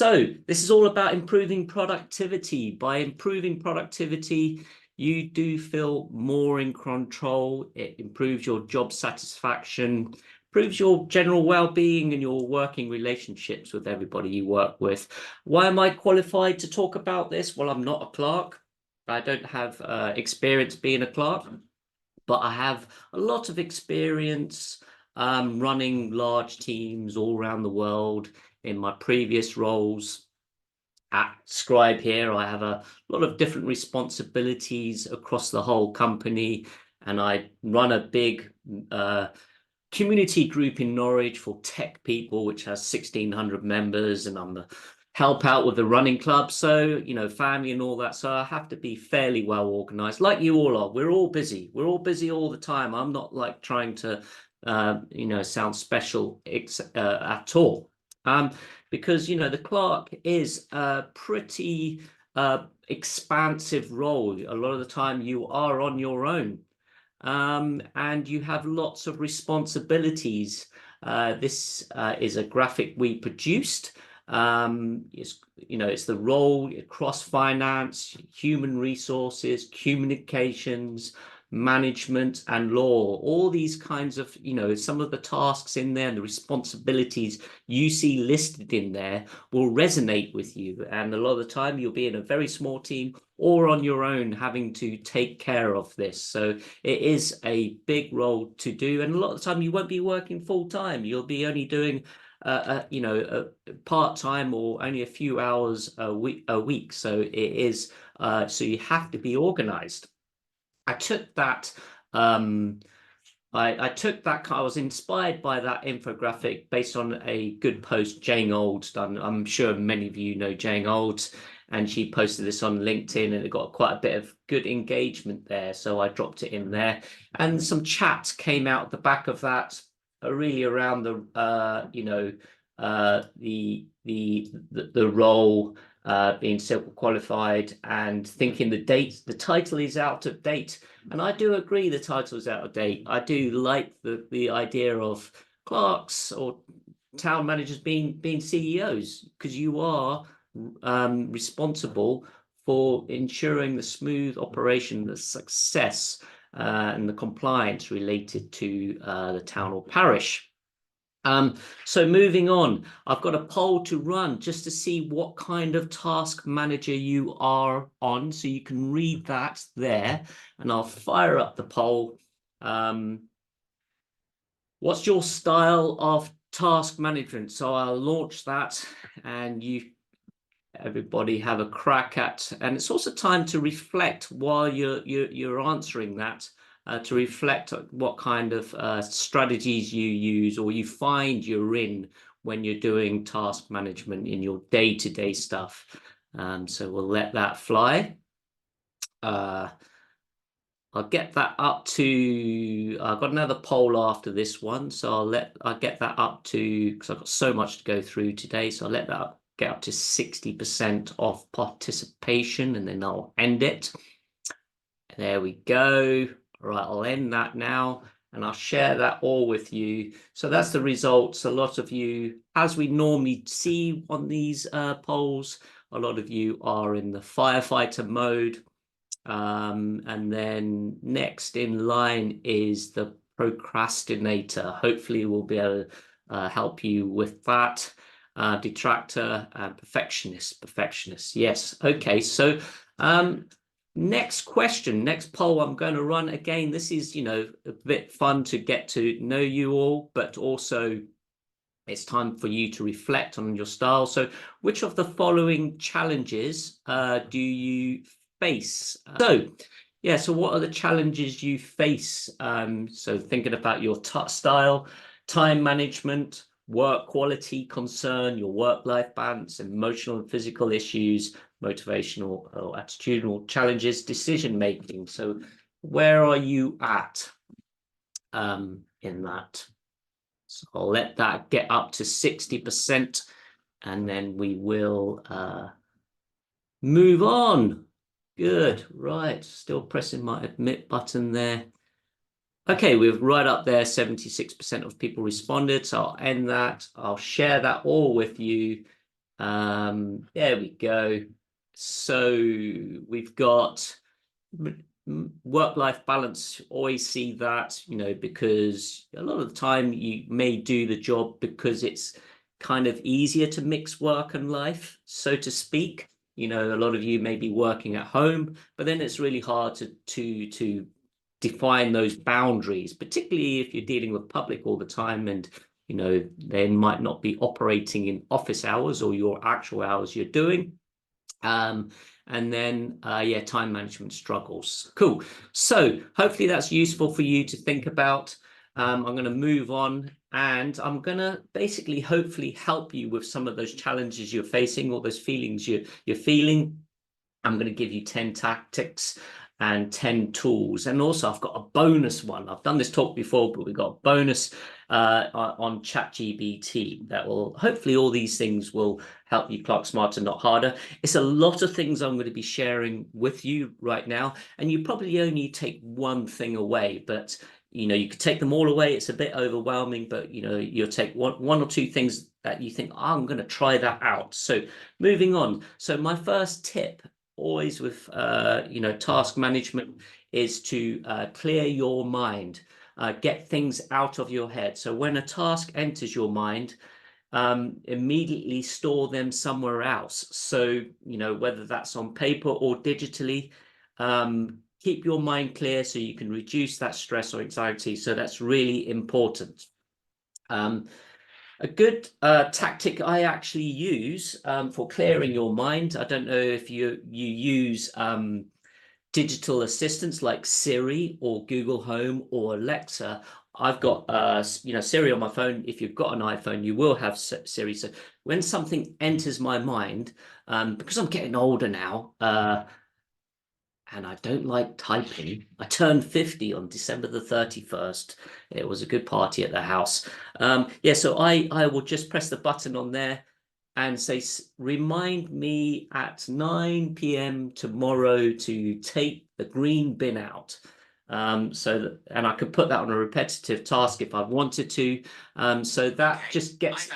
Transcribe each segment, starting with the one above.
So this is all about improving productivity. By improving productivity, you do feel more in control. It improves your job satisfaction, improves your general well-being and your working relationships with everybody you work with. Why am I qualified to talk about this? Well, I'm not a clerk. I don't have experience being a clerk, but I have a lot of experience running large teams all around the world. In my previous roles at Scribe here, I have a lot of different responsibilities across the whole company, and I run a big community group in Norwich for tech people, which has 1,600 members, and I'm the help out with the running club, so family and all that, so I have to be fairly well organized, like you all are. We're all busy all the time. I'm not like trying to sound special at all, because the clerk is a pretty expansive role. A lot of the time you are on your own, and you have lots of responsibilities. This is a graphic we produced. It's the role across finance, human resources, communications, management, and law. All these kinds of, some of the tasks in there and the responsibilities you see listed in there will resonate with you. And a lot of the time you'll be in a very small team or on your own having to take care of this. So it is a big role to do. And a lot of the time you won't be working full time. You'll be only doing part-time or only a few hours a week. So it is, so you have to be organized. I took that, I was inspired by that infographic based on a good post Jane Olds done. I'm sure many of you know Jane Olds, and she posted this on LinkedIn, and it got quite a bit of good engagement there. So I dropped it in there, and some chat came out the back of that, really around the the role, being civil qualified, and thinking the title is out of date. And I do agree the title is out of date. I do like the idea of clerks or town managers being CEOs, because you are responsible for ensuring the smooth operation, the success, and the compliance related to the town or parish. So moving on, I've got a poll to run just to see what kind of task manager you are on. So you can read that there, and I'll fire up the poll. What's your style of task management? So I'll launch that, and everybody have a crack at, and it's also time to reflect while you're answering that. To reflect on what kind of strategies you use or you find you're in when you're doing task management in your day-to-day stuff. So we'll let that fly. I'll get that up to, I've got another poll after this one, so I'll get that up to, because I've got so much to go through today, so I'll let that get up to 60% of participation, and then I'll end it. There we go. Right, I'll end that now, and I'll share that all with you. So that's the results. A lot of you, as we normally see on these polls, a lot of you are in the firefighter mode. And then next in line is the procrastinator. Hopefully we'll be able to help you with that. Detractor and perfectionist. Yes. Okay. So next question, next poll I'm going to run. Again, this is, a bit fun to get to know you all, but also it's time for you to reflect on your style. So which of the following challenges do you face? So what are the challenges you face? So thinking about your style, time management, work quality concern, your work-life balance, emotional and physical issues, motivational or attitudinal challenges, decision making. So where are you at in that? So I'll let that get up to 60%, and then we will move on. Good. Right, still pressing my admit button there. Okay, we're right up there. 76% of people responded, so I'll end that. I'll share that all with you. There we go. So we've got work-life balance. Always see that, you know, because a lot of the time you may do the job because it's kind of easier to mix work and life, so to speak. You know, a lot of you may be working at home, but then it's really hard to define those boundaries, particularly if you're dealing with public all the time, and you know, they might not be operating in office hours or your actual hours you're doing. And then, yeah, time management struggles. Cool. So hopefully that's useful for you to think about. I'm going to move on, and I'm going to basically hopefully help you with some of those challenges you're facing, or those feelings you're feeling. I'm going to give you 10 tactics and 10 tools. And also I've got a bonus one. I've done this talk before, but we've got a bonus on ChatGPT that will, hopefully all these things will help you clock smarter, not harder. It's a lot of things I'm going to be sharing with you right now, and you probably only take one thing away, but you know, you could take them all away. It's a bit overwhelming, but you know, you'll take one or two things that you think, oh, I'm going to try that out. So moving on. So my first tip, always with you know, task management, is to clear your mind, get things out of your head. So when a task enters your mind, immediately store them somewhere else. So you know, whether that's on paper or digitally, keep your mind clear so you can reduce that stress or anxiety. So that's really important. A good tactic I actually use for clearing your mind. I don't know if you use digital assistants like Siri or Google Home or Alexa. I've got you know, Siri on my phone. If you've got an iPhone, you will have Siri. So when something enters my mind, because I'm getting older now, and I don't like typing. I turned 50 on December the 31st. It was a good party at the house. Yeah, so I will just press the button on there and say, remind me at 9 p.m. tomorrow to take the green bin out. So that, and I could put that on a repetitive task if I wanted to. So that just gets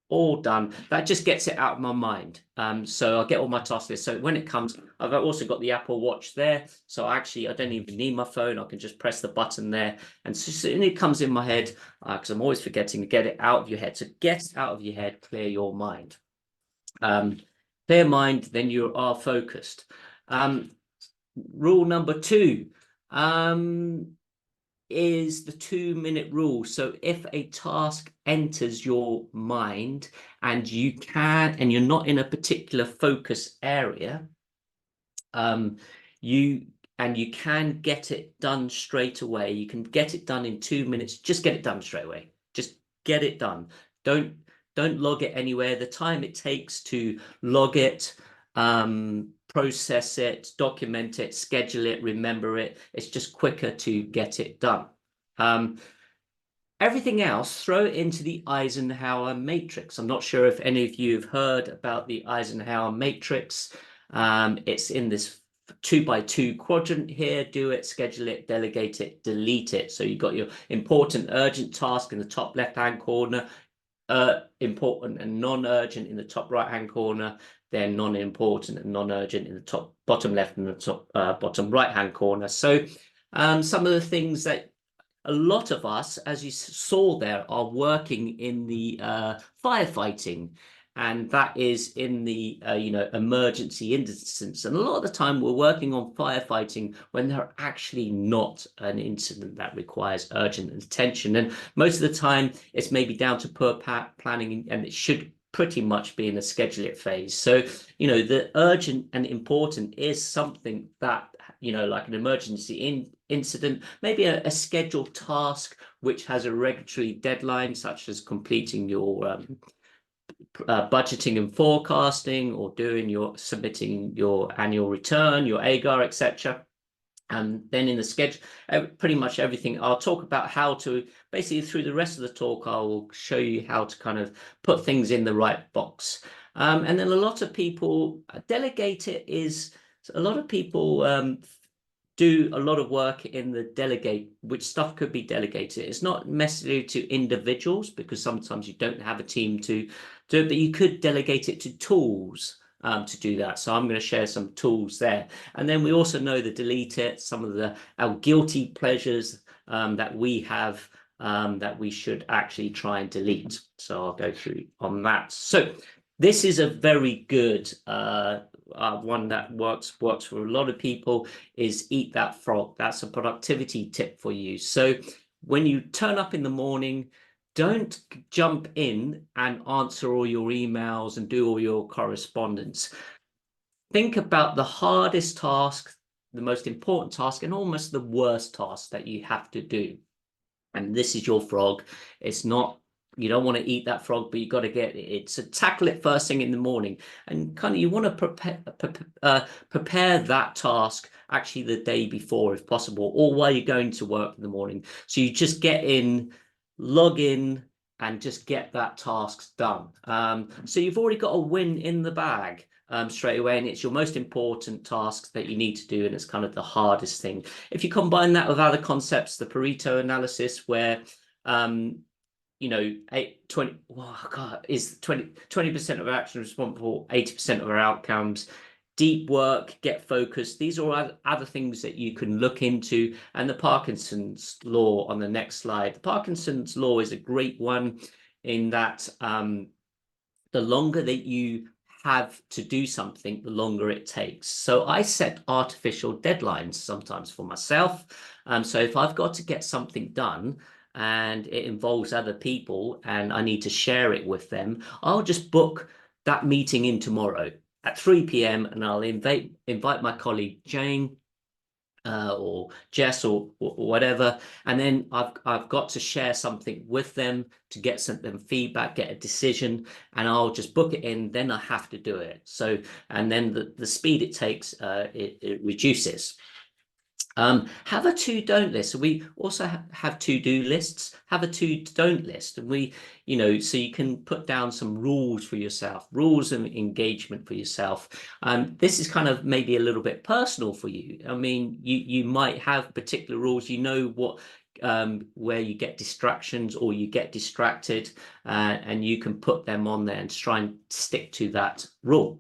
all done. That just gets it out of my mind. So I'll get all my tasks list. So when it comes, I've also got the Apple Watch there. So actually, I don't even need my phone. I can just press the button there, and soon it comes in my head, because I'm always forgetting to get it out of your head. So get out of your head, clear your mind. Clear mind, then you are focused. Rule number 2. Is the 2-minute rule. So if a task enters your mind and you're not in a particular focus area, you can get it done straight away. You can get it done in 2 minutes. Just get it done straight away. Just get it done. Don't log it anywhere. The time it takes to log it, process it, document it, schedule it, remember it, it's just quicker to get it done. Everything else, throw it into the Eisenhower Matrix. I'm not sure if any of you have heard about the Eisenhower Matrix. It's in this 2x2 quadrant here. Do it, schedule it, delegate it, delete it. So you've got your important, urgent task in the top left-hand corner, important and non-urgent in the top right-hand corner, then non-important and non-urgent in the top bottom left and the top bottom right-hand corner. So some of the things that a lot of us, as you saw there, are working in the firefighting, and that is in the you know, emergency incidents. And a lot of the time we're working on firefighting when they're actually not an incident that requires urgent attention. And most of the time it's maybe down to poor planning, and it should pretty much be in the schedule it phase. So, you know, the urgent and important is something that, you know, like an emergency incident, maybe a scheduled task which has a regulatory deadline, such as completing your budgeting and forecasting, or submitting your annual return, your AGAR, etc. And then in the schedule, pretty much everything. I'll talk about how to, basically through the rest of the talk, I will show you how to kind of put things in the right box. And then a lot of people delegate it. Is a lot of people do a lot of work in the delegate, which stuff could be delegated. It's not necessarily to individuals, because sometimes you don't have a team to do it, but you could delegate it to tools to do that. So I'm going to share some tools there. And then we also know the delete it, some of our guilty pleasures that we have that we should actually try and delete. So I'll go through on that. So this is a very good one that works for a lot of people, is eat that frog. That's a productivity tip for you. So when you turn up in the morning, don't jump in and answer all your emails and do all your correspondence. Think about the hardest task, the most important task, and almost the worst task that you have to do. And this is your frog. It's not, you don't want to eat that frog, but you got to get it. So tackle it first thing in the morning, and kind of you want to prepare that task actually the day before, if possible, or while you're going to work in the morning. So you just get in, log in, and just get that task done. So you've already got a win in the bag straight away, and it's your most important tasks that you need to do, and it's kind of the hardest thing. If you combine that with other concepts, the Pareto analysis, where you know, 20% of our action responsible for 80% of our outcomes. Deep work, get focused. These are other things that you can look into. And the Parkinson's law on the next slide. The Parkinson's law is a great one in that the longer that you have to do something, the longer it takes. So I set artificial deadlines sometimes for myself. So if I've got to get something done and it involves other people and I need to share it with them, I'll just book that meeting in tomorrow at 3 p.m. and I'll invite my colleague Jane or Jess or whatever, and then I've got to share something with them to get them feedback, get a decision, and I'll just book it in. Then I have to do it. So, and then the speed it takes it reduces. Have a to-don't list. So we also have to-do lists. Have a to-don't list, and so you can put down some rules for yourself, rules of engagement for yourself. This is kind of maybe a little bit personal for you. I mean, you might have particular rules. You know what, where you get distractions or you get distracted, and you can put them on there and try and stick to that rule.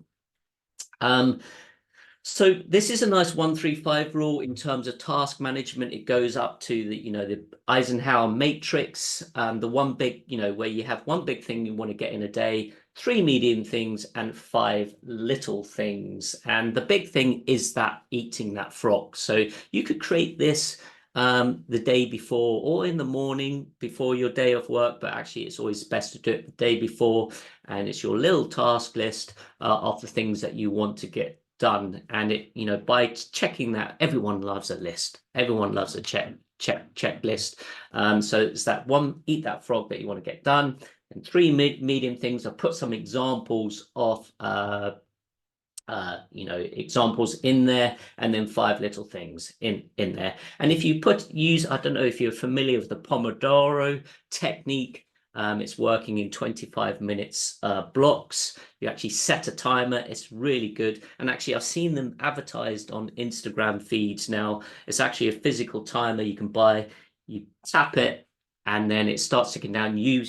So this is a nice 1-3-5 rule in terms of task management. It goes up to the Eisenhower Matrix, the one big, where you have one big thing you want to get in a day, 3 medium things, and 5 little things. And the big thing is that eating that frog. So you could create this the day before or in the morning before your day of work, but actually it's always best to do it the day before. And it's your little task list of the things that you want to get done. And it, by checking that, everyone loves a list. Everyone loves a checklist. So it's that one, eat that frog that you want to get done, and 3 medium things. I'll put some examples of examples in there, and then 5 little things in there. And if you I don't know if you're familiar with the Pomodoro technique. It's working in 25 minutes blocks. You actually set a timer. It's really good. And actually, I've seen them advertised on Instagram feeds now. It's actually a physical timer you can buy. You tap it, and then it starts ticking down. You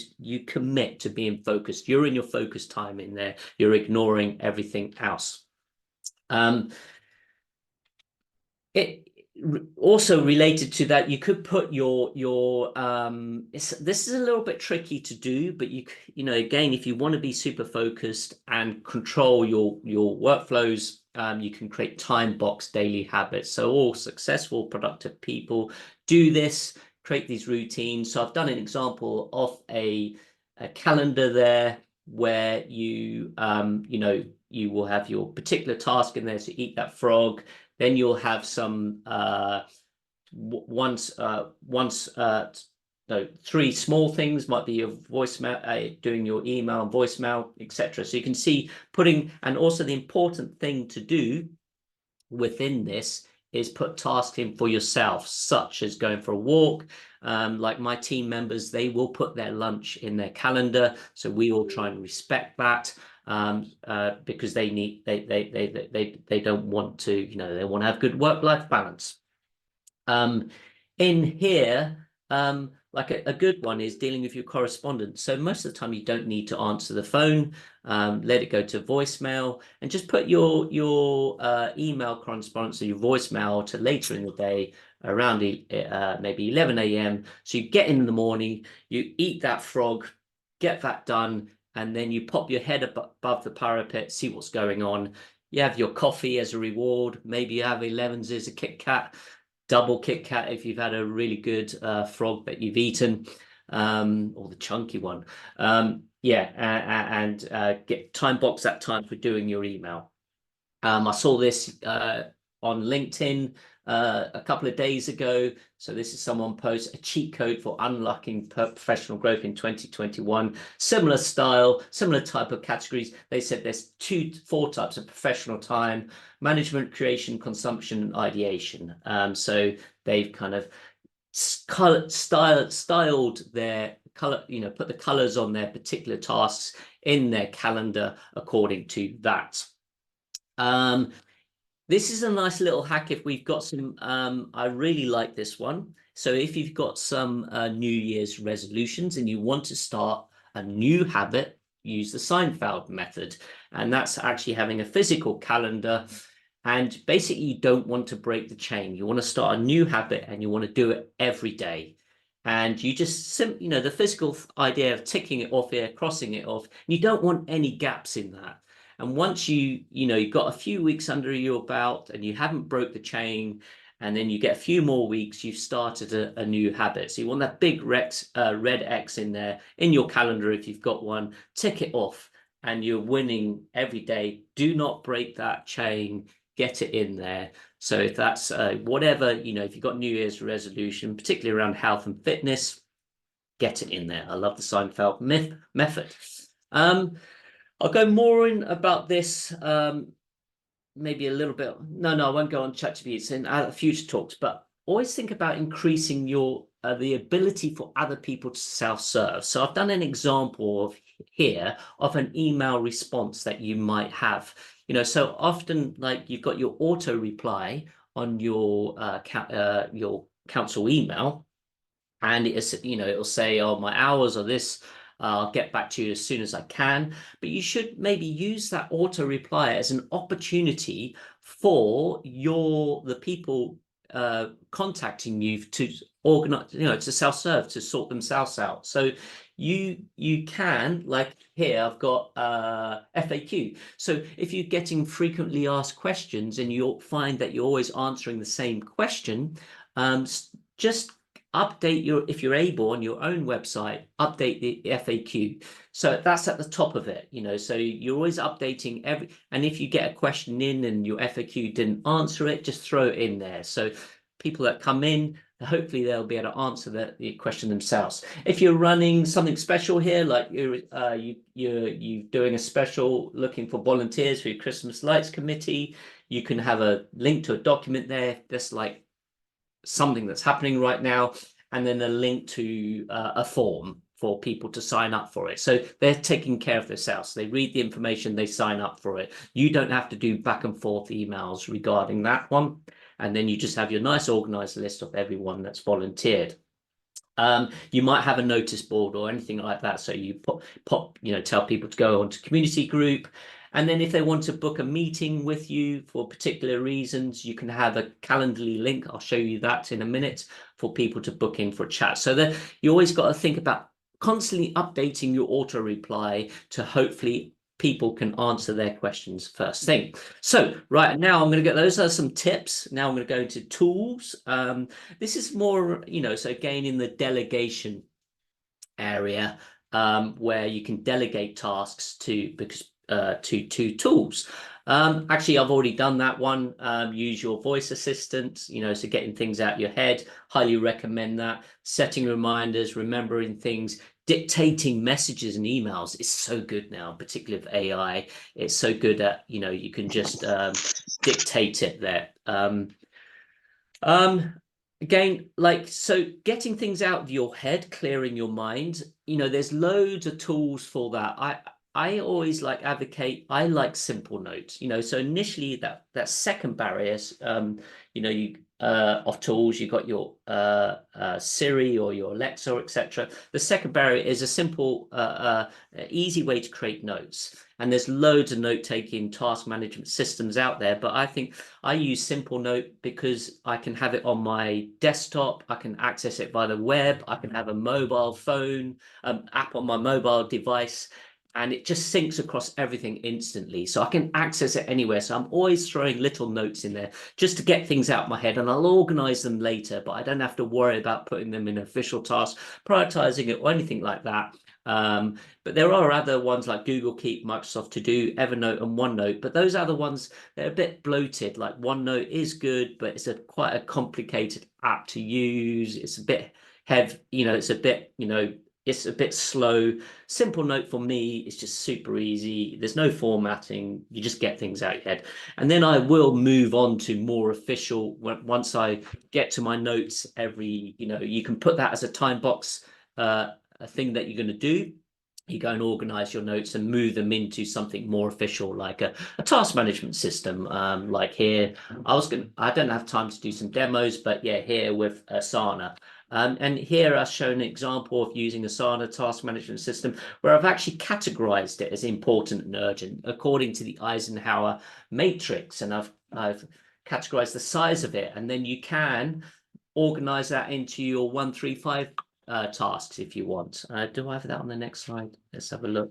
commit to being focused. You're in your focus time in there. You're ignoring everything else. It also related to that, you could put your this is a little bit tricky to do, but again, if you want to be super focused and control your workflows, you can create time box daily habits. So all successful, productive people do this, create these routines. So I've done an example of a calendar there where you will have your particular task in there to eat that frog. Then you'll have some 3 small things, might be your voicemail, doing your email and voicemail, etc. So you can see and also the important thing to do within this is put tasks in for yourself, such as going for a walk. Like my team members, they will put their lunch in their calendar, so we all try and respect that. Because they don't want to, they want to have good work-life balance. In here, like a good one is dealing with your correspondence. So most of the time you don't need to answer the phone. Let it go to voicemail and just put your email correspondence or your voicemail to later in the day around maybe 11 a.m. So you get in the morning, you eat that frog, get that done, and then you pop your head above the parapet, see what's going on. You have your coffee as a reward. Maybe you have 11s as a Kit Kat, double Kit Kat if you've had a really good frog that you've eaten, or the chunky one. Yeah, and get time box that time for doing your email. I saw this on LinkedIn a couple of days ago. So this is someone posts a cheat code for unlocking professional growth in 2021. Similar style, similar type of categories. They said there's 4 types of professional time: management, creation, consumption, and ideation. So they've kind of styled their color, put the colors on their particular tasks in their calendar according to that. This is a nice little hack if we've got some, I really like this one. So if you've got some New Year's resolutions and you want to start a new habit, use the Seinfeld method. And that's actually having a physical calendar. And basically you don't want to break the chain. You want to start a new habit and you want to do it every day. And you just, the physical idea of ticking it off here, crossing it off, you don't want any gaps in that. And once you've got a few weeks under your belt and you haven't broke the chain, and then you get a few more weeks, you've started a new habit. So you want that big red X in there, in your calendar if you've got one, tick it off, and you're winning every day. Do not break that chain, get it in there. So if that's whatever, if you've got New Year's resolution, particularly around health and fitness, get it in there. I love the Seinfeld method. I'll go more in about this maybe a little bit. No, I won't go on ChatGPT. It's in future talks, but always think about increasing your the ability for other people to self-serve. So I've done an example of here of an email response that you might have. So often, like, you've got your auto reply on your council email, and it'll say, oh, my hours are this. I'll get back to you as soon as I can. But you should maybe use that auto reply as an opportunity for the people contacting you to organize, to self-serve, to sort themselves out. So you can, like here, I've got FAQ. So if you're getting frequently asked questions and you'll find that you're always answering the same question, just update if you're able, on your own website, update the FAQ. So that's at the top of it, so you're always updating and if you get a question in and your FAQ didn't answer it, just throw it in there. So people that come in, hopefully they'll be able to answer the question themselves. If you're running something special here, like you're doing a special looking for volunteers for your Christmas lights committee, you can have a link to a document there that's like something that's happening right now, and then a link to a form for people to sign up for it. So they're taking care of themselves. They read the information, they sign up for it. You don't have to do back and forth emails regarding that one. And then you just have your nice organized list of everyone that's volunteered. You might have a notice board or anything like that. So you tell people to go onto community group. And then if they want to book a meeting with you for particular reasons, you can have a Calendly link. I'll show you that in a minute for people to book in for a chat. So that you always got to think about constantly updating your auto reply to hopefully people can answer their questions first thing. So right now I'm going to get, those are some tips. Now I'm going to go into tools. This is more, so again, in the delegation area, where you can delegate tasks to tools. Actually, I've already done that one. Use your voice assistant, so getting things out your head. Highly recommend that. Setting reminders, remembering things, dictating messages and emails is so good now, particularly with AI. It's so good at, you can just dictate it there. Again, so getting things out of your head, clearing your mind, there's loads of tools for that. I always advocate, I like simple notes, so initially that second barrier, of tools. You've got your Siri or your Alexa, etc. The second barrier is a simple, easy way to create notes. And there's loads of note-taking task management systems out there, but I think I use Simple Note because I can have it on my desktop, I can access it via the web, I can have a mobile phone app on my mobile device, and it just syncs across everything instantly. So I can access it anywhere. So I'm always throwing little notes in there just to get things out of my head, and I'll organize them later, but I don't have to worry about putting them in official tasks, prioritizing it or anything like that. But there are other ones like Google Keep, Microsoft To Do, Evernote, and OneNote. But those other ones, they're a bit bloated. Like OneNote is good, but it's quite a complicated app to use. It's a bit heavy, it's a bit, it's a bit slow. Simple Note for me is just super easy. There's no formatting. You just get things out your head. And then I will move on to more official once I get to my notes every, you can put that as a time box, a thing that you're going to do. You go and organize your notes and move them into something more official, like a task management system. Like here, I don't have time to do some demos, but yeah, here with Asana. And here I've shown an example of using Asana task management system where I've actually categorized it as important and urgent according to the Eisenhower Matrix. And I've categorized the size of it. And then you can organize that into your 1, 3, 5 tasks if you want. Do I have that on the next slide? Let's have a look.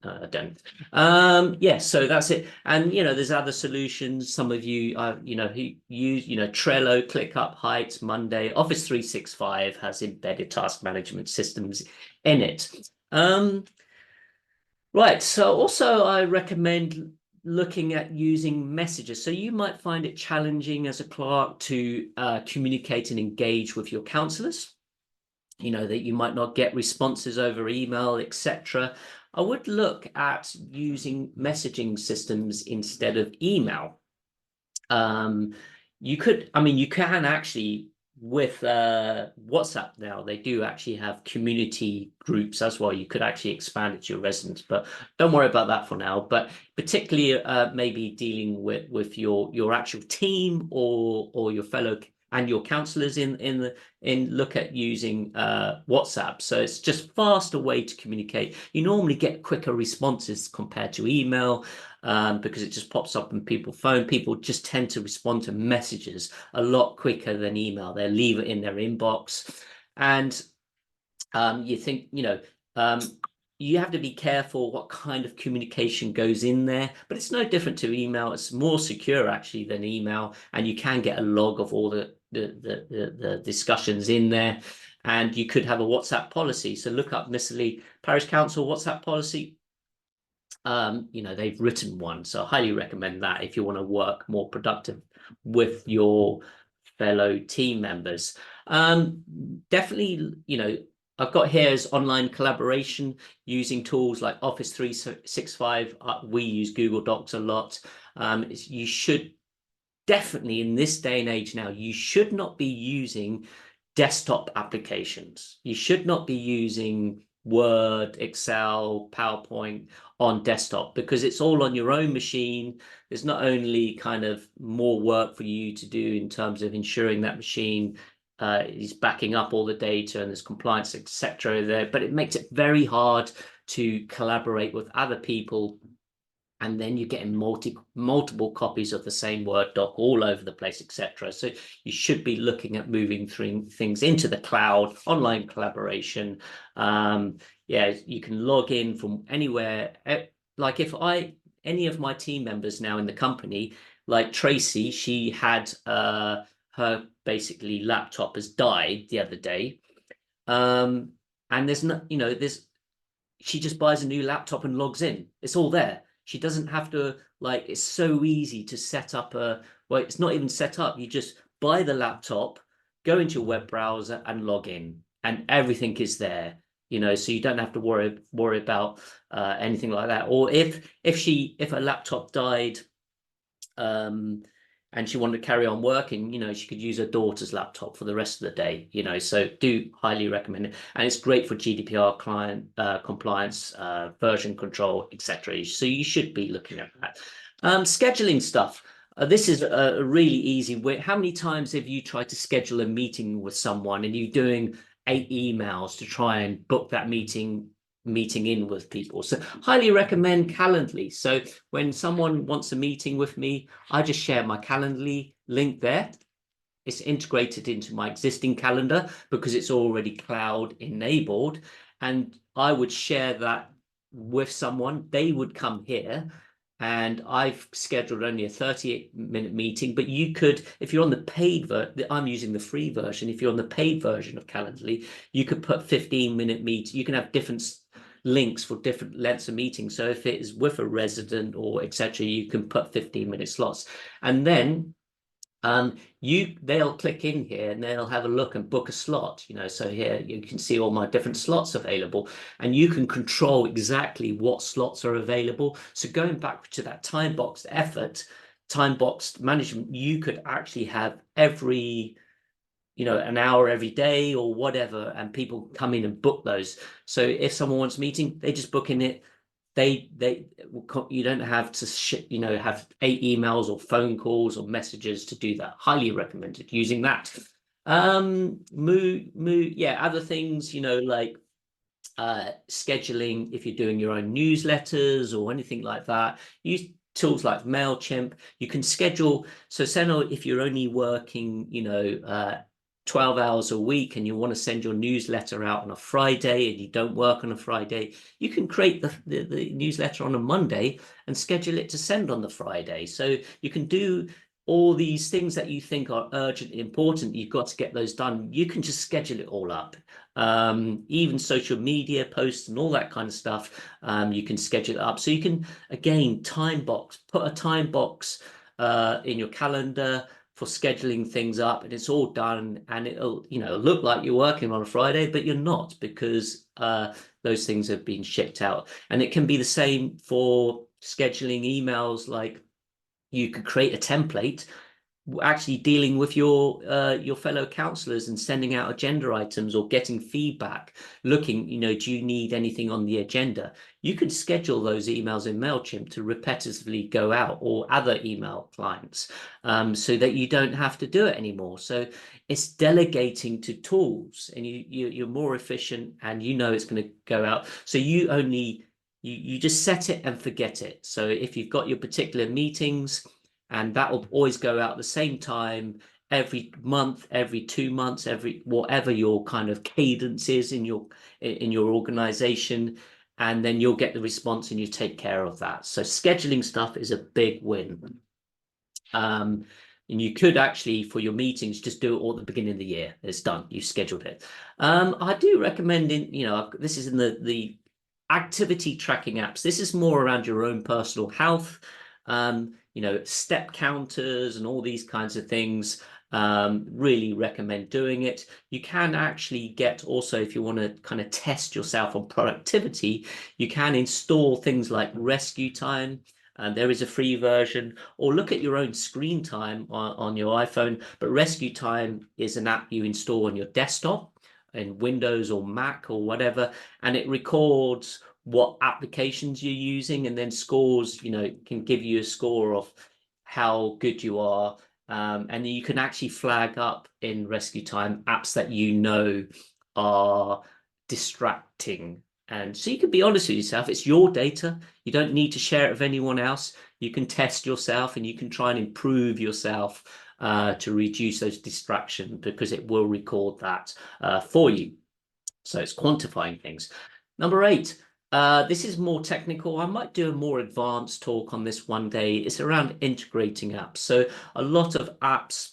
I don't. Yeah, so that's it. And there's other solutions. Some of you who use Trello, ClickUp, Heights, Monday. Office 365 has embedded task management systems in it. Right, so also I recommend looking at using messages. So you might find it challenging as a clerk to communicate and engage with your counselors, that you might not get responses over email, etc. I would look at using messaging systems instead of email. You can actually, with WhatsApp now, they do actually have community groups as well. You could actually expand it to your residents, but don't worry about that for now. But particularly maybe dealing with your actual team or your fellow and your counselors in look at using WhatsApp. So it's just faster way to communicate. You normally get quicker responses compared to email because it just pops up on people's phone. People just tend to respond to messages a lot quicker than email. They'll leave it in their inbox. And you think, you have to be careful what kind of communication goes in there, but it's no different to email. It's more secure actually than email, and you can get a log of all the discussions in there. And you could have a WhatsApp policy. So look up Miscellany Parish Council WhatsApp policy. They've written one, so I highly recommend that if you want to work more productive with your fellow team members. Definitely, I've got here is online collaboration using tools like Office 365. We use Google Docs a lot. You should definitely, in this day and age now, you should not be using desktop applications. You should not be using Word, Excel, PowerPoint on desktop because it's all on your own machine. There's not only kind of more work for you to do in terms of ensuring that machine is backing up all the data and there's compliance, etc. there, but it makes it very hard to collaborate with other people. And then you're getting multiple copies of the same Word doc all over the place, etc. So you should be looking at moving things into the cloud, online collaboration. You can log in from anywhere. Like any of my team members now in the company, like Tracy, she had her basically laptop has died the other day. And there's no, she just buys a new laptop and logs in. It's all there. She doesn't have to, it's so easy to set up it's not even set up. You just buy the laptop, go into your web browser and log in, and everything is there, so you don't have to worry about anything like that. Or if a laptop died, and she wanted to carry on working, she could use her daughter's laptop for the rest of the day, so do highly recommend it. And it's great for GDPR client compliance, version control, etc. So you should be looking at that. Scheduling stuff. This is a really easy way. How many times have you tried to schedule a meeting with someone and you're doing 8 emails to try and book that meeting in with people? So highly recommend Calendly. So when someone wants a meeting with me, I just share my Calendly link there. It's integrated into my existing calendar because it's already cloud enabled. And I would share that with someone. They would come here, and I've scheduled only a 30-minute meeting. But you could, if you're on the paid version, I'm using the free version. If you're on the paid version of Calendly, you could put 15-minute meet. You can have different links for different lengths of meetings. So if it is with a resident or etc., you can put 15-minute slots. And then they'll click in here and they'll have a look and book a slot, so here you can see all my different slots available, and you can control exactly what slots are available. So going back to that time boxed effort, time boxed management, you could actually have every an hour every day or whatever, and people come in and book those. So if someone wants a meeting, they just book in it. You don't have to have 8 emails or phone calls or messages to do that. Highly recommended using that. Yeah, other things, like scheduling. If you're doing your own newsletters or anything like that, use tools like MailChimp. You can schedule. So Senna, if you're only working 12 hours a week and you want to send your newsletter out on a Friday and you don't work on a Friday, you can create the newsletter on a Monday and schedule it to send on the Friday. So you can do all these things that you think are urgent and important. You've got to get those done. You can just schedule it all up. Even social media posts and all that kind of stuff, you can schedule it up. So you can, again, put a time box in your calendar for scheduling things up, and it's all done, and it'll look like you're working on a Friday, but you're not, because those things have been shipped out. And it can be the same for scheduling emails. Like, you could create a template actually dealing with your fellow counselors and sending out agenda items or getting feedback, looking, do you need anything on the agenda? You could schedule those emails in MailChimp to repetitively go out, or other email clients, so that you don't have to do it anymore. So it's delegating to tools, and you're more efficient, and it's going to go out. So you just set it and forget it. So if you've got your particular meetings, and that will always go out at the same time, every month, every 2 months, every whatever your kind of cadence is in your organization, and then you'll get the response and you take care of that. So scheduling stuff is a big win. And you could actually, for your meetings, just do it all at the beginning of the year. It's done. You've scheduled it. I do recommend this is in the activity tracking apps. This is more around your own personal health. Step counters and all these kinds of things. Really recommend doing it. You can actually get, also, if you want to kind of test yourself on productivity, you can install things like Rescue Time. And there is a free version, or look at your own screen time on your iPhone. But Rescue Time is an app you install on your desktop in Windows or Mac or whatever, and it records what applications you're using, and then scores, can give you a score of how good you are. And you can actually flag up in Rescue Time apps that are distracting. And so you can be honest with yourself. It's your data. You don't need to share it with anyone else. You can test yourself, and you can try and improve yourself to reduce those distractions, because it will record that for you. So it's quantifying things. Number 8. This is more technical. I might do a more advanced talk on this one day. It's around integrating apps. So a lot of apps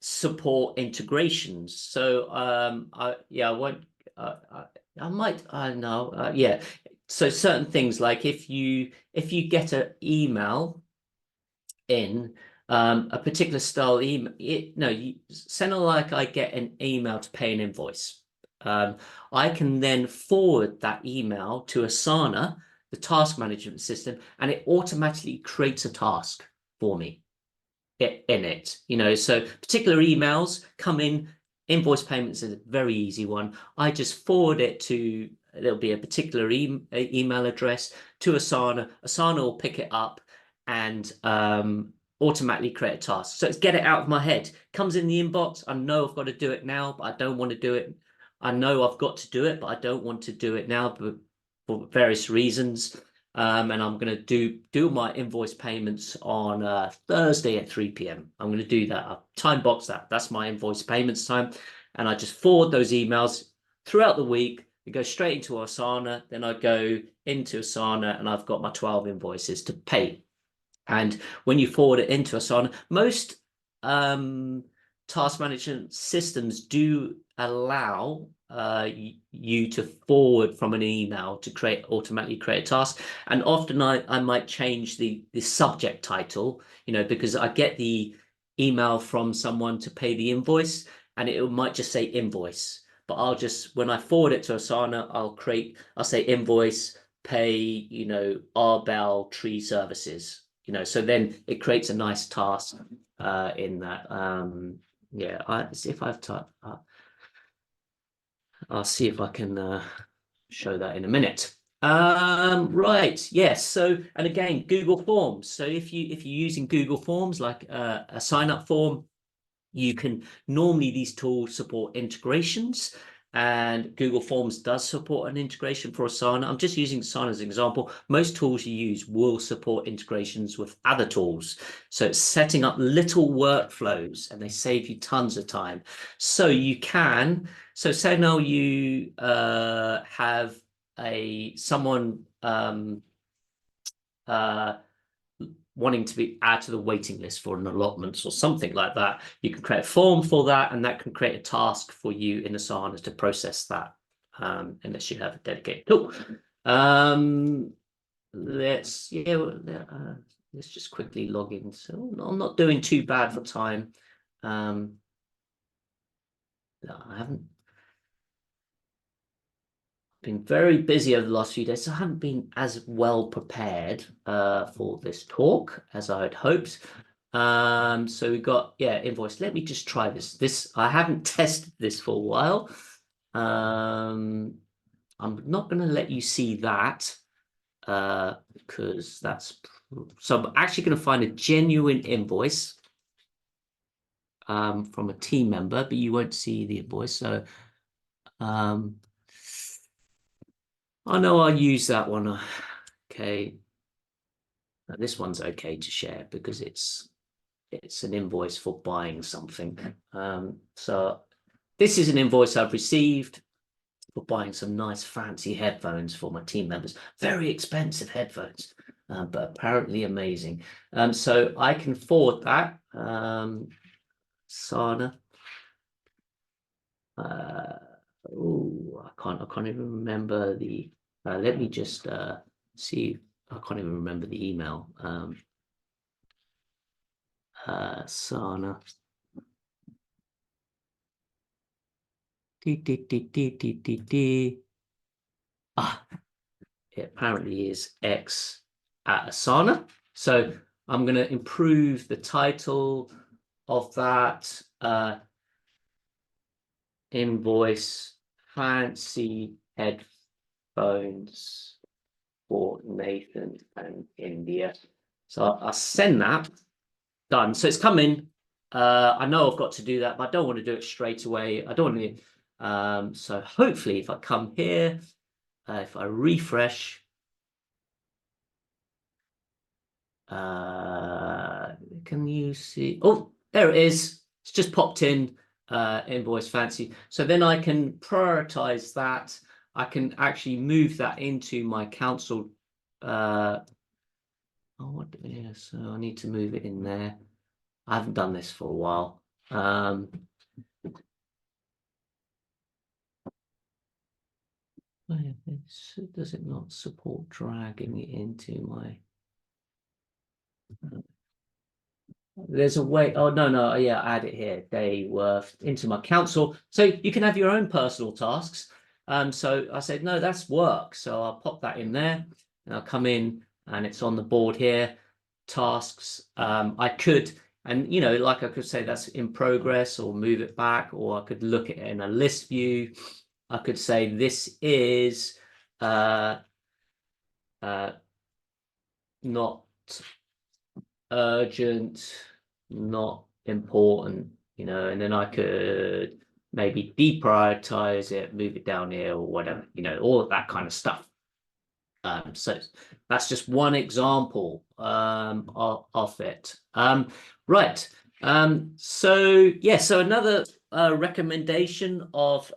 support integrations. So I won't. I might. I know. Yeah. So certain things, like if you get an email in a particular style email, send like I get an email to pay an invoice. I can then forward that email to Asana, the task management system, and it automatically creates a task for me in it. So particular emails come in. Invoice payments is a very easy one. I just forward it to, there'll be a particular email address to Asana. Asana will pick it up, and automatically create a task. So it's get it out of my head. Comes in the inbox. I know I've got to do it now, but I don't want to do it. I know I've got to do it, but I don't want to do it now for various reasons. And I'm going to do my invoice payments on Thursday at 3 p.m. I'm going to do that. I'll time box that. That's my invoice payments time. And I just forward those emails throughout the week. It goes straight into Asana. Then I go into Asana and I've got my 12 invoices to pay. And when you forward it into Asana, most task management systems do allow you to forward from an email to automatically create a task. And often I might change the subject title, because I get the email from someone to pay the invoice and it might just say invoice. But when I forward it to Asana, I'll say invoice, pay, Arbel tree services. So then it creates a nice task in that. Yeah, I'll see if I can show that in a minute. Right, yes. So, and again, Google Forms. So if you're using Google Forms, like a sign-up form, normally these tools support integrations, and Google Forms does support an integration for Asana. I'm just using Asana as an example. Most tools you use will support integrations with other tools. So it's setting up little workflows and they save you tons of time. So say now you have someone wanting to be added to the waiting list for an allotment or something like that. You can create a form for that, and that can create a task for you in Asana to process that, unless you have a dedicated tool. Let's just quickly log in. So I'm not doing too bad for time. I haven't been very busy over the last few days, so I haven't been as well prepared for this talk as I had hoped. So we got, invoice. Let me just try this. I haven't tested this for a while. I'm not going to let you see that because so I'm actually going to find a genuine invoice from a team member, but you won't see the invoice. So I know I'll use that one. Okay. Now, this one's okay to share because it's an invoice for buying something. So this is an invoice I've received for buying some nice fancy headphones for my team members. Very expensive headphones, but apparently amazing. So I can forward that. Sana. I can't even remember the. Let me just see. I can't even remember the email. Sana. It apparently is X at Asana. So I'm going to improve the title of that invoice, fancy headphones for Nathan and India. So I'll send that. Done. So it's coming. I know I've got to do that, but I don't want to do it straight away. I don't want to. So hopefully, if I come here, if I refresh, can you see? Oh, there it is. It's just popped in. Invoice fancy. So then I can prioritize that. I can actually move that into my council. So I need to move it in there. I haven't done this for a while. Does it not support dragging it into my? There's a way. Oh no, yeah, add it here. Day worth into my council. So you can have your own personal tasks. So I said no, that's work. So I'll pop that in there, and I'll come in, and it's on the board here. Tasks. I could, and like I could say that's in progress, or move it back, or I could look at it in a list view. I could say this is not urgent, not important, you know, and then I could maybe deprioritize it, move it down here or whatever, you know, all of that kind of stuff. So that's just one example of it. Right. So yeah, so another recommendation of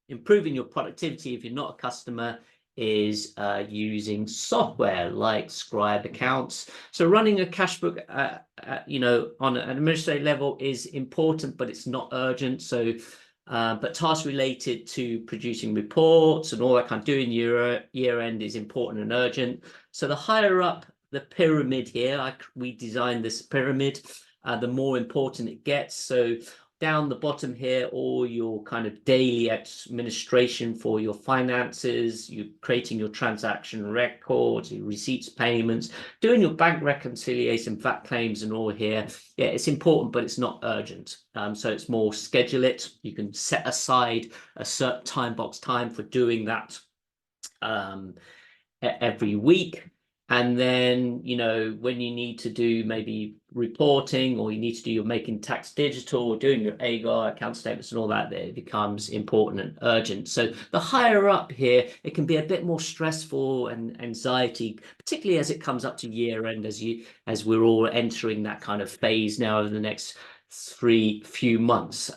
improving your productivity if you're not a customer is using software like Scribe accounts. So running a cash book, you know, on an administrative level is important, but it's not urgent. So but tasks related to producing reports and all that kind of doing year end is important and urgent. So the higher up the pyramid here, we designed this pyramid, the more important it gets. So down the bottom here, all your kind of daily administration for your finances, you creating your transaction records, your receipts, payments, doing your bank reconciliation, VAT claims and all here. Yeah, it's important, but it's not urgent. So it's more schedule it. You can set aside a certain time for doing that every week. And then, you know, when you need to do maybe reporting or you need to do your making tax digital or doing your AGAR account statements and all that, it becomes important and urgent. So the higher up here, it can be a bit more stressful and anxiety, particularly as it comes up to year end, as we're all entering that kind of phase now over the next few months.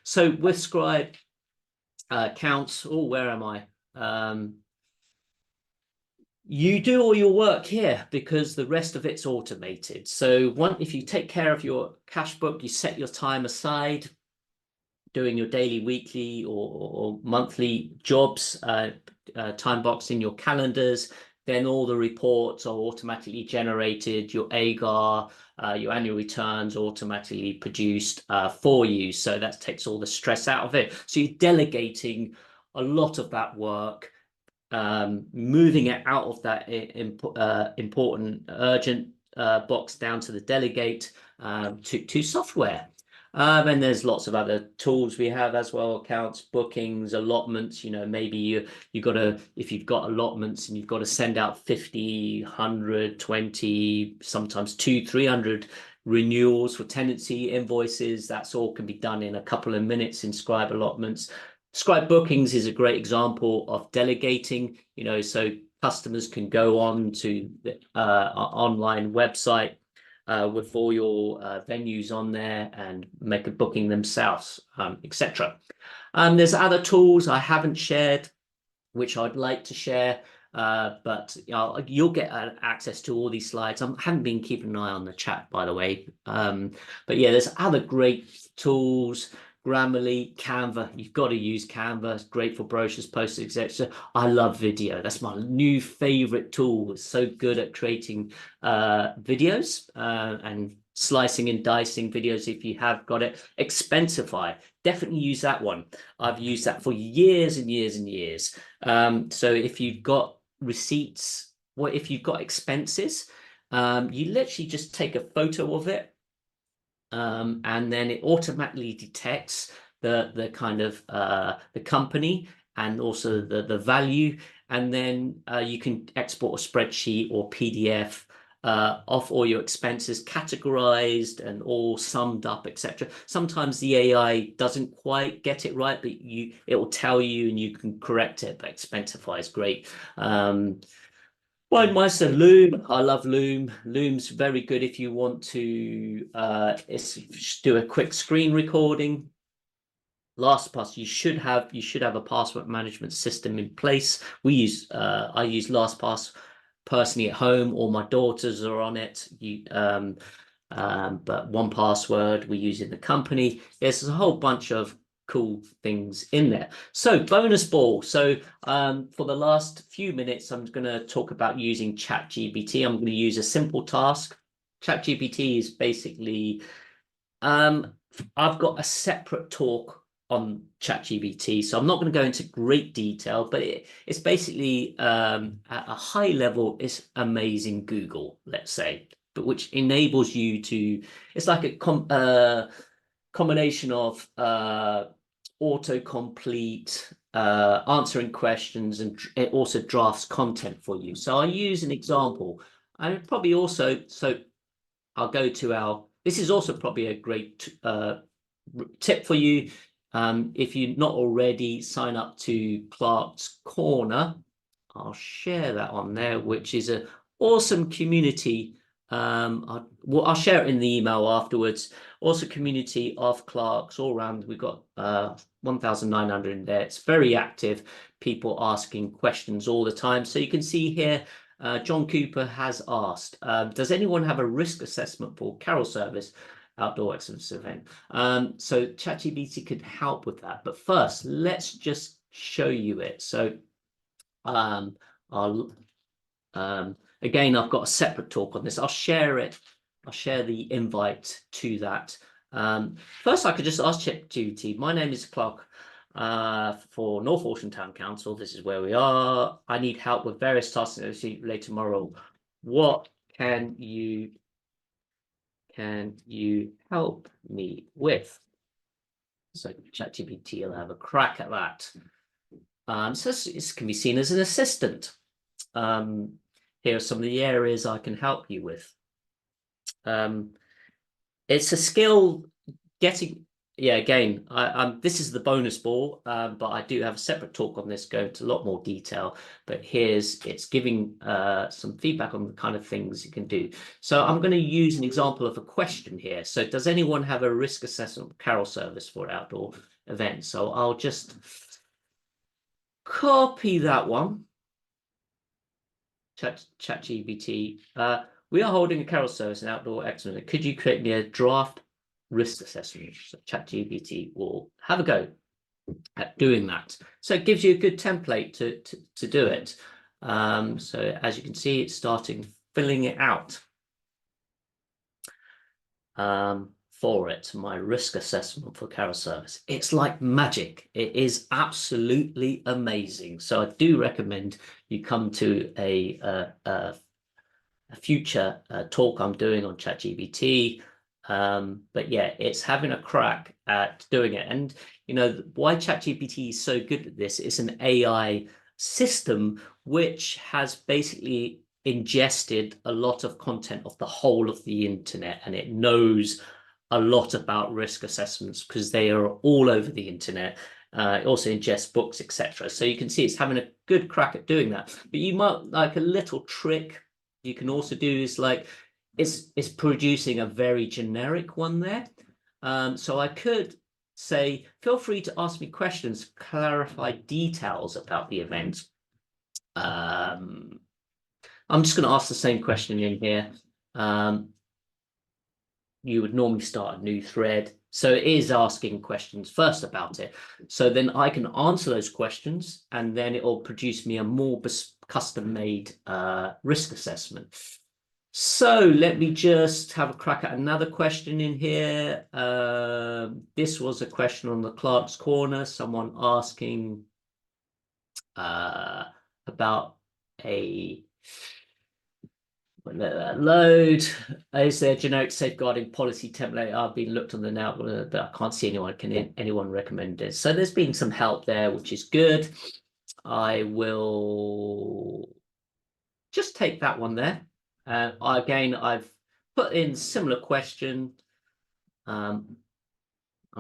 So with Scribe accounts, where am I? You do all your work here because the rest of it's automated. So if you take care of your cash book, you set your time aside, doing your daily, weekly, or monthly jobs, time box in your calendars, then all the reports are automatically generated. Your AGAR, your annual returns automatically produced for you. So that takes all the stress out of it. So you're delegating a lot of that work, moving it out of that important urgent box down to the delegate to software. And there's lots of other tools we have as well: accounts, bookings, allotments. You know, maybe you got to, if you've got allotments and you've got to send out 50, 100, 20, sometimes 200-300 renewals for tenancy invoices. That's all can be done in a couple of minutes in Scribe allotments. Scribe bookings is a great example of delegating, you know, so customers can go on to the online website with all your venues on there and make a booking themselves, etc. There's other tools I haven't shared, which I'd like to share, but you'll get access to all these slides. I haven't been keeping an eye on the chat, by the way. But yeah, there's other great tools. Grammarly, Canva, you've got to use Canva. It's great for brochures, posters, etc. I love video. That's my new favorite tool. It's so good at creating videos and slicing and dicing videos if you have got it. Expensify, definitely use that one. I've used that for years and years and years. So if you've got receipts, or if you've got expenses, you literally just take a photo of it, and then it automatically detects the kind of the company and also the value, and then you can export a spreadsheet or PDF of all your expenses, categorized and all summed up, etc. Sometimes the AI doesn't quite get it right, but it will tell you and you can correct it. But Expensify is great. Mine's Loom. I love Loom. Loom's very good if you want to do a quick screen recording. LastPass, you should have a password management system in place. I use LastPass personally at home. All my daughters are on it. But 1Password we use in the company. There's a whole bunch of cool things in there. So bonus ball. So for the last few minutes, I'm going to talk about using ChatGPT. I'm going to use a simple task. ChatGPT is basically, I've got a separate talk on ChatGPT, so I'm not going to go into great detail, but it's basically at a high level, it's amazing Google, let's say, but which enables you to, it's like a combination of autocomplete, answering questions, and it also drafts content for you. So I use an example. I probably also, so I'll go to our, this is also probably a great tip for you. If you're not already, sign up to Clerk's Corner. I'll share that on there, which is an awesome community. I'll share it in the email afterwards. Also, community of clerks all around. We've got 1,900 in there. It's very active. People asking questions all the time. So you can see here, John Cooper has asked, does anyone have a risk assessment for Carol Service Outdoor Excellence event? So ChatGPT could help with that. But first, let's just show you it. So again, I've got a separate talk on this. I'll share it. I'll share the invite to that. First, I could just ask ChatGPT. My name is Clerk for North Horsham Town Council. This is where we are. I need help with various tasks later tomorrow. What can you help me with? So ChatGPT will have a crack at that. So this can be seen as an assistant. Here are some of the areas I can help you with. It's a skill getting, yeah, again, this is the bonus ball, but I do have a separate talk on this, go into a lot more detail, but it's giving some feedback on the kind of things you can do. So I'm going to use an example of a question here. So does anyone have a risk assessment Carol Service for outdoor events? So I'll just copy that one. ChatGPT. We are holding a Carol Service in Outdoor Excellence. Could you create me a draft risk assessment? So ChatGPT will have a go at doing that. So it gives you a good template to do it. So as you can see, it's starting filling it out for it, my risk assessment for Carol Service. It's like magic. It is absolutely amazing. So I do recommend you come to a future talk I'm doing on ChatGPT. But yeah, it's having a crack at doing it. And you know why ChatGPT is so good at this? It's an AI system which has basically ingested a lot of content of the whole of the internet, and it knows a lot about risk assessments because they are all over the internet. It also ingests books, etc. So you can see it's having a good crack at doing that. But you might like a little trick you can also do is like it's producing a very generic one there. So I could say, feel free to ask me questions, clarify details about the event. I'm just going to ask the same question in here. You would normally start a new thread. So it is asking questions first about it. So then I can answer those questions, and then it will produce me a more custom-made risk assessment. So let me just have a crack at another question in here. This was a question on the Clerk's Corner, someone asking about a load. Is there a generic safeguarding policy template? I've been looked on the now, but I can't see anyone. Can anyone recommend it? So there's been some help there, which is good. I will just take that one there. Again, I've put in similar question. I'm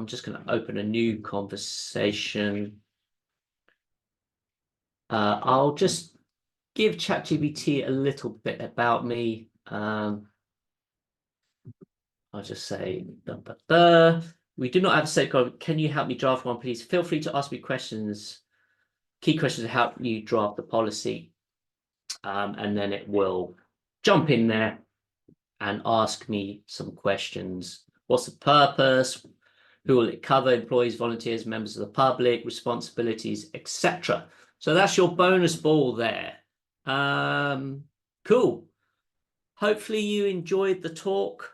just going to open a new conversation. I'll just give ChatGPT a little bit about me. I'll just say, we do not have a safeguard. Can you help me draft one, please? Feel free to ask me questions, key questions to help you draft the policy. And then it will jump in there and ask me some questions. What's the purpose? Who will it cover? Employees, volunteers, members of the public, responsibilities, etc. So that's your bonus ball there. Cool. Hopefully you enjoyed the talk.